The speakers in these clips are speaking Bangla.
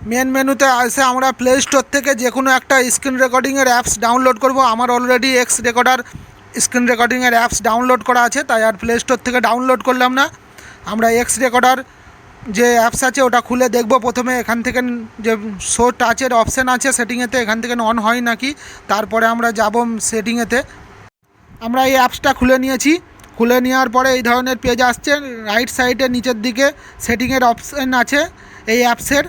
মেন মেনুতে এসে আমরা প্লে স্টোর থেকে যে কোনো একটা স্ক্রিন রেকর্ডিংয়ের অ্যাপস ডাউনলোড করব। আমার অলরেডি এক্স রেকর্ডার স্ক্রিন রেকর্ডিংয়ের অ্যাপস ডাউনলোড করা আছে, তাই আর প্লে স্টোর থেকে ডাউনলোড করলাম না। আমরা এক্স রেকর্ডার যে অ্যাপস আছে ওটা খুলে দেখব। প্রথমে এখান থেকে যে শো টাচের অপশান আছে সেটিংয়েতে, এখান থেকে অন হয় নাকি, তারপরে আমরা যাব সেটিংয়েতে। আমরা এই অ্যাপসটা খুলে নিয়েছি। খুলে নেওয়ার পরে এই ধরনের পেজ আসছে। রাইট সাইডে নিচের দিকে সেটিংয়ের অপশান আছে। এই অ্যাপসের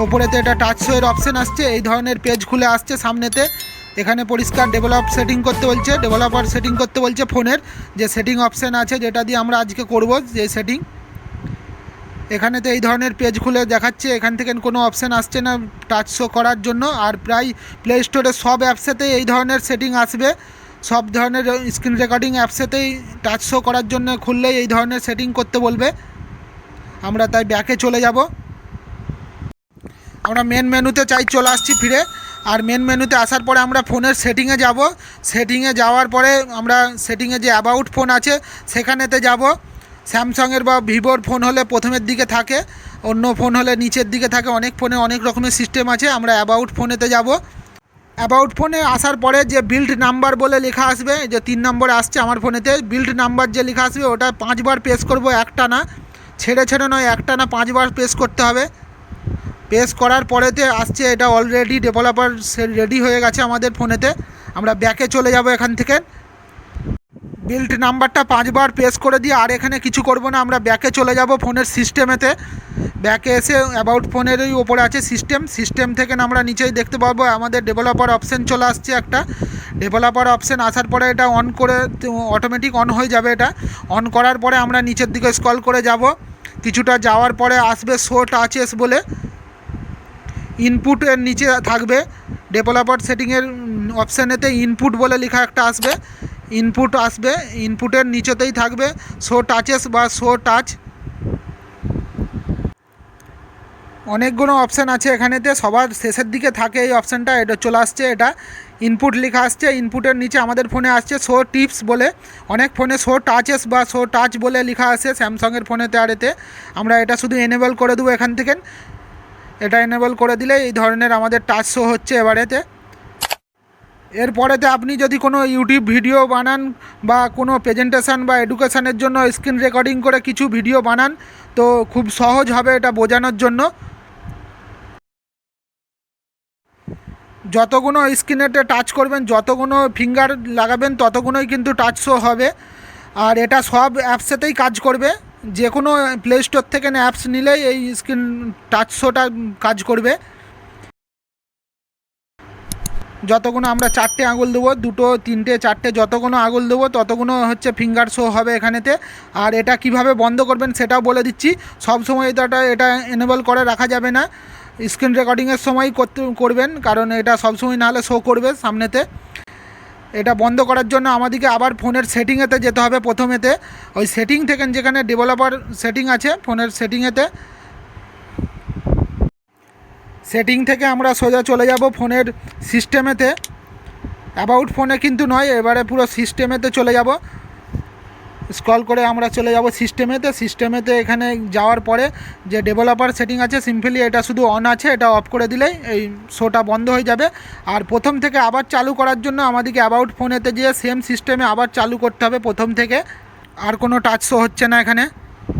ওপরেতে এটা টাচ শোয়ের অপশান আসছে। এই ধরনের পেজ খুলে আসছে সামনেতে। এখানে পরিষ্কার ডেভেলপ সেটিং করতে বলছে, ডেভেলপার সেটিং করতে বলছে। ফোনের যে সেটিং অপশান আছে যেটা দিয়ে আমরা আজকে করব যে সেটিং, এখানেতে এই ধরনের পেজ খুলে দেখাচ্ছে। এখান থেকে কোনো অপশান আসছে না টাচ শো করার জন্য। আর প্রায় প্লে স্টোরের সব অ্যাপসেতেই এই ধরনের সেটিং আসবে। সব ধরনের স্ক্রিন রেকর্ডিং অ্যাপসেতেই টাচ শো করার জন্য খুললেই এই ধরনের সেটিং করতে বলবে। আমরা তাই ব্যাকে চলে যাব। আমরা মেন মেনুতে চলে আসছি ফিরে। আর মেন মেনুতে আসার পরে আমরা ফোনের সেটিংয়ে যাব। সেটিংয়ে যাওয়ার পরে আমরা সেটিংয়ে যে অ্যাবাউট ফোন আছে সেখানেতে যাব। স্যামসাংয়ের বা ভিভোর ফোন হলে প্রথমের দিকে থাকে, অন্য ফোন হলে নিচের দিকে থাকে। অনেক ফোনে অনেক রকমের সিস্টেম আছে। আমরা অ্যাবাউট ফোনেতে যাব। অ্যাবাউট ফোনে আসার পরে যে বিল্ড নাম্বার বলে লেখা আসবে, যে 3 নম্বরে আসছে আমার ফোনেতে, বিল্ড নাম্বার যে লেখা আসবে ওটা 5 বার প্রেস করব, একটা না, ছেড়ে ছেড়ে নয়, একটা না 5 বার প্রেস করতে হবে। প্রেস করার পরেতে আসছে এটা অলরেডি ডেভেলপার রেডি হয়ে গেছে আমাদের ফোনেতে। আমরা ব্যাকে চলে যাব এখান থেকে। বিল্ড নাম্বারটা 5 বার প্রেস করে দিয়ে আর এখানে কিছু করব না, আমরা ব্যাকে চলে যাব ফোনের সিস্টেমেতে। ব্যাকে এসে অ্যাবাউট ফোনেরই ওপরে আছে সিস্টেম। সিস্টেম থেকে আমরা নিচেই দেখতে পাবো আমাদের ডেভেলপার অপশান চলে আসছে একটা। ডেভেলপার অপশান আসার পরে এটা অন করে অটোমেটিক অন হয়ে যাবে। এটা অন করার পরে আমরা নিচের দিকে স্ক্রল করে যাব। কিছুটা যাওয়ার পরে আসবে শো টাচেস বলে, ইনপুটের নিচে থাকবে ডেভেলপার সেটিংয়ের অপশানেতে ইনপুট বলে লেখা একটা আসবে। ইনপুট আসবে, ইনপুটের নিচেতেই থাকবে শো টাচেস বা শো টাচ। অনেকগুলো অপশান আছে এখানেতে, সবার শেষের দিকে থাকে এই অপশানটা। এটা চলে আসছে, এটা ইনপুট লেখা আসছে। ইনপুটের নিচে আমাদের ফোনে আসছে শো টিপস বলে। অনেক ফোনে শো টাচেস বা শো টাচ বলে লেখা আসে, স্যামসাংয়ের ফোনেতে আর এতে। আমরা এটা শুধু এনেবল করে দেবো এখান থেকে। এটা এনেবল করে দিলে এই ধরনের আমাদের টাচ শো হচ্ছে এবারেতে। এরপরেতে আপনি যদি কোনো ইউটিউব ভিডিও বানান বা কোনো প্রেজেন্টেশন বা এডুকেশানের জন্য স্ক্রিন রেকর্ডিং করে কিছু ভিডিও বানান, তো খুব সহজ হবে এটা বোঝানোর জন্য। যতগুলো স্ক্রিনেতে টাচ করবেন, যতগুলো ফিঙ্গার লাগাবেন, ততগুলোই কিন্তু টাচ শো হবে। আর এটা সব অ্যাপসেতেই কাজ করবে। যে কোনো প্লে স্টোর থেকে অ্যাপস নিলেই এই স্ক্রিন টাচ শোটা কাজ করবে। যতগুলো আমরা 4টে আঙুল দেবো, 2, 3, 4টে যতগুলো আঙুল দেবো ততগুলো হচ্ছে ফিঙ্গার শো হবে এখানেতে। আর এটা কিভাবে বন্ধ করবেন সেটাও বলে দিচ্ছি। সব সময় এটা এনেবল করে রাখা যাবে না, স্ক্রিন রেকর্ডিংয়ের সময় করবেন, কারণ এটা সবসময় নাহলে শো করবে সামনেতে। এটা বন্ধ করার জন্য আমাদেরকে আবার ফোনের সেটিংয়েতে যেতে হবে। প্রথমেতে ওই সেটিং থেকে যেখানে ডেভেলপার সেটিং আছে ফোনের সেটিংয়েতে, সেটিং থেকে আমরা সোজা চলে যাব ফোনের সিস্টেমেতে। অ্যাবাউট ফোনে কিন্তু নয়, এবারে পুরো সিস্টেমেতে চলে যাব। স্ক্রল করে আমরা চলে যাব সিস্টেমেতে। সিস্টেমেতে এখানে যাওয়ার পরে যে ডেভেলপার সেটিং আছে, সিম্পলি এটা শুধু অন আছে, এটা অফ করে দিলেই এই শোটা বন্ধ হয়ে যাবে। আর প্রথম থেকে আবার চালু করার জন্য আমাদেরকে অ্যাবাউট ফোনেতে যেয়ে সেম সিস্টেমে আবার চালু করতে হবে প্রথম থেকে। আর কোনো টাচ শো হচ্ছে না এখানে।